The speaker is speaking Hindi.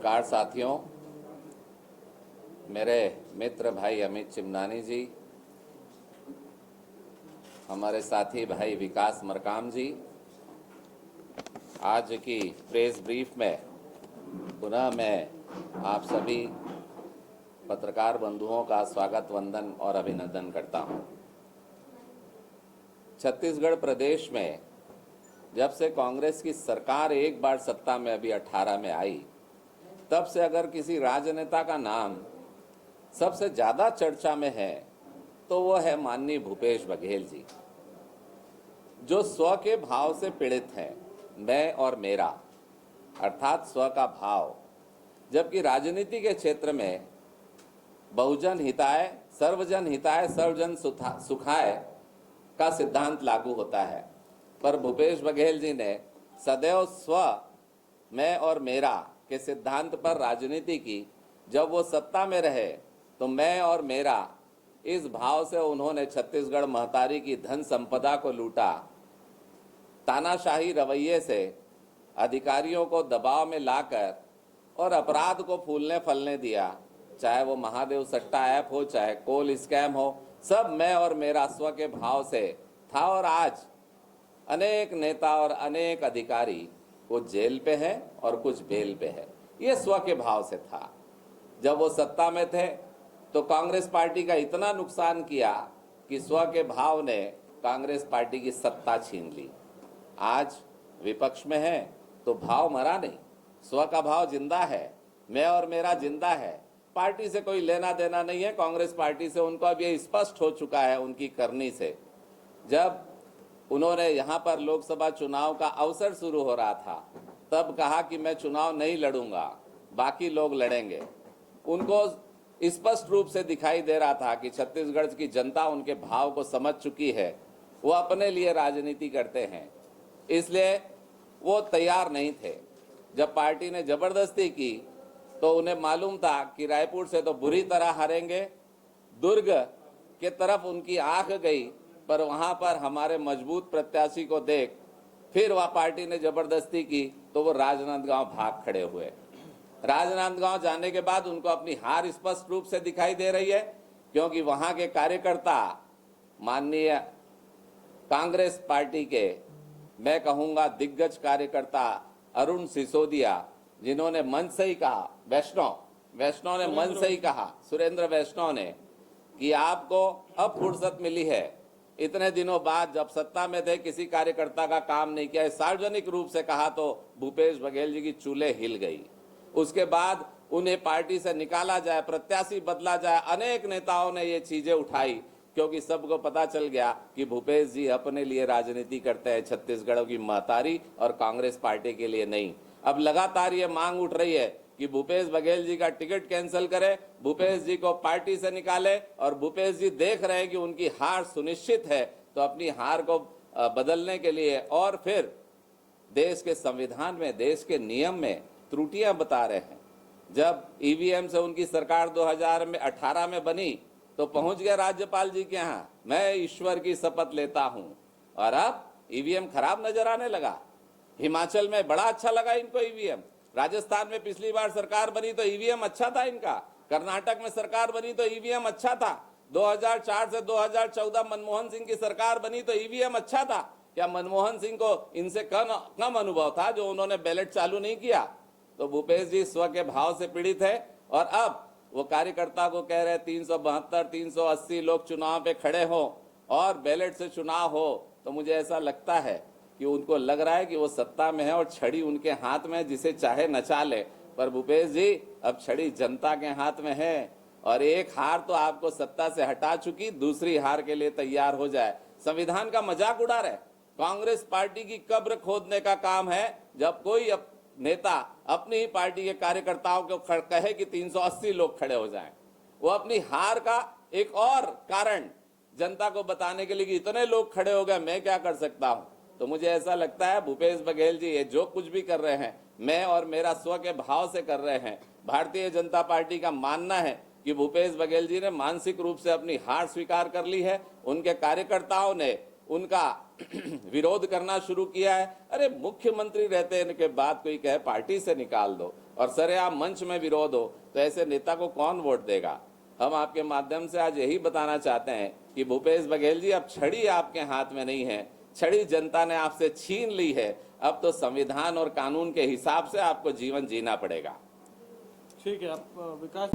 पत्रकार साथियों, मेरे मित्र भाई अमित चिमनानी जी, हमारे साथी भाई विकास मरकाम जी, आज की प्रेस ब्रीफ में पुनः मैं आप सभी पत्रकार बंधुओं का स्वागत, वंदन और अभिनंदन करता हूं। छत्तीसगढ़ प्रदेश में जब से कांग्रेस की सरकार एक बार सत्ता में अभी 18 में आई, तब से अगर किसी राजनेता का नाम सबसे ज्यादा चर्चा में है तो वो है माननीय भूपेश बघेल जी, जो स्व के भाव से पीड़ित हैं, मैं और मेरा, अर्थात स्व का भाव। जबकि राजनीति के क्षेत्र में बहुजन हिताय, सर्वजन हिताय, सर्वजन सुखाय का सिद्धांत लागू होता है, पर भूपेश बघेल जी ने सदैव स्व, मैं और मेरा के सिद्धांत पर राजनीति की। जब वो सत्ता में रहे तो मैं और मेरा इस भाव से उन्होंने छत्तीसगढ़ महतारी की धन संपदा को लूटा, तानाशाही रवैये से अधिकारियों को दबाव में लाकर और अपराध को फूलने फलने दिया। चाहे वो महादेव सट्टा ऐप हो, चाहे कोल स्कैम हो, सब मैं और मेरा स्व के भाव से था। और आज अनेक नेता और अनेक अधिकारी कुछ जेल पे हैं और कुछ बेल पे है। ये स्व के भाव से था। जब वो सत्ता में थे तो कांग्रेस पार्टी का इतना नुकसान किया कि स्व के भाव ने कांग्रेस पार्टी की सत्ता छीन ली। आज विपक्ष में है तो भाव मरा नहीं, स्व का भाव जिंदा है, मैं और मेरा जिंदा है। पार्टी से कोई लेना देना नहीं है, कांग्रेस पार्टी से उनको अब ये स्पष्ट हो चुका है उनकी करनी से। जब उन्होंने यहाँ पर लोकसभा चुनाव का अवसर शुरू हो रहा था, तब कहा कि मैं चुनाव नहीं लड़ूंगा, बाकी लोग लड़ेंगे। उनको स्पष्ट रूप से दिखाई दे रहा था कि छत्तीसगढ़ की जनता उनके भाव को समझ चुकी है, वो अपने लिए राजनीति करते हैं, इसलिए वो तैयार नहीं थे। जब पार्टी ने जबरदस्ती की तो उन्हें मालूम था कि रायपुर से तो बुरी तरह हारेंगे। दुर्ग के तरफ उनकी आंख गई, पर वहां पर हमारे मजबूत प्रत्याशी को देख फिर वह पार्टी ने जबरदस्ती की तो वो राजनांदगांव भाग खड़े हुए। राजनांदगांव जाने के बाद उनको अपनी हार स्पष्ट रूप से दिखाई दे रही है, क्योंकि वहां के कार्यकर्ता माननीय कांग्रेस पार्टी के, मैं कहूंगा दिग्गज कार्यकर्ता अरुण सिसोदिया, जिन्होंने मंच से ही कहा, वैष्णव ने मंच से ही कहा, सुरेंद्र वैष्णव ने, कि आपको अब फुर्सत मिली है। इतने दिनों बाद जब सत्ता में थे किसी कार्यकर्ता का काम नहीं किया, सार्वजनिक रूप से कहा तो भूपेश बघेल जी की चूल्हे हिल गई। उसके बाद उन्हें पार्टी से निकाला जाए, प्रत्याशी बदला जाए, अनेक नेताओं ने ये चीजें उठाई, क्योंकि सबको पता चल गया कि भूपेश जी अपने लिए राजनीति करते हैं, छत्तीसगढ़ की महतारी और कांग्रेस पार्टी के लिए नहीं। अब लगातार ये मांग उठ रही है कि भूपेश बघेल जी का टिकट कैंसिल करे, भूपेश जी को पार्टी से निकाले, और भूपेश जी देख रहे हैं कि उनकी हार सुनिश्चित है, तो अपनी हार को बदलने के लिए और फिर देश के संविधान में, देश के नियम में त्रुटियां बता रहे हैं। जब ईवीएम से उनकी सरकार 2018 में बनी तो पहुंच गया राज्यपाल जी के यहाँ, मैं ईश्वर की शपथ लेता हूं, और अब ईवीएम खराब नजर आने लगा। हिमाचल में बड़ा अच्छा लगा इनको ईवीएम, राजस्थान में पिछली बार सरकार बनी तो ईवीएम अच्छा था इनका, कर्नाटक में सरकार बनी तो ईवीएम अच्छा था, 2004 से 2014 मनमोहन सिंह की सरकार बनी तो ईवीएम अच्छा था। क्या मनमोहन सिंह को इनसे कम अनुभव था जो उन्होंने बैलेट चालू नहीं किया? तो भूपेश जी स्व के भाव से पीड़ित है, और अब वो कार्यकर्ता को कह रहे 372 380 लोग चुनाव पे खड़े हो और बैलेट से चुनाव हो। तो मुझे ऐसा लगता है कि उनको लग रहा है कि वो सत्ता में है और छड़ी उनके हाथ में, जिसे चाहे नचा ले। पर भूपेश जी, अब छड़ी जनता के हाथ में है, और एक हार तो आपको सत्ता से हटा चुकी, दूसरी हार के लिए तैयार हो जाए। संविधान का मजाक उड़ा रहे। कांग्रेस पार्टी की कब्र खोदने का काम है जब कोई नेता अपनी ही पार्टी के कार्यकर्ताओं को कहे कि 380 लोग खड़े हो जाएं। वो अपनी हार का एक और कारण जनता को बताने के लिए कि इतने लोग खड़े हो गए, मैं क्या कर सकता हूं। तो मुझे ऐसा लगता है भूपेश बघेल जी ये जो कुछ भी कर रहे हैं, मैं और मेरा स्व के भाव से कर रहे हैं। भारतीय जनता पार्टी का मानना है कि भूपेश बघेल जी ने मानसिक रूप से अपनी हार स्वीकार कर ली है, उनके कार्यकर्ताओं ने उनका विरोध करना शुरू किया है। अरे मुख्यमंत्री रहते के बाद कोई कहे पार्टी से निकाल दो और सरेआम मंच में विरोध हो, तो ऐसे नेता को कौन वोट देगा। हम आपके माध्यम से आज यही बताना चाहते हैं कि भूपेश बघेल जी, अब छड़ी आपके हाथ में नहीं है, छड़ी जनता ने आपसे छीन ली है। अब तो संविधान और कानून के हिसाब से आपको जीवन जीना पड़ेगा। ठीक है, आप विकास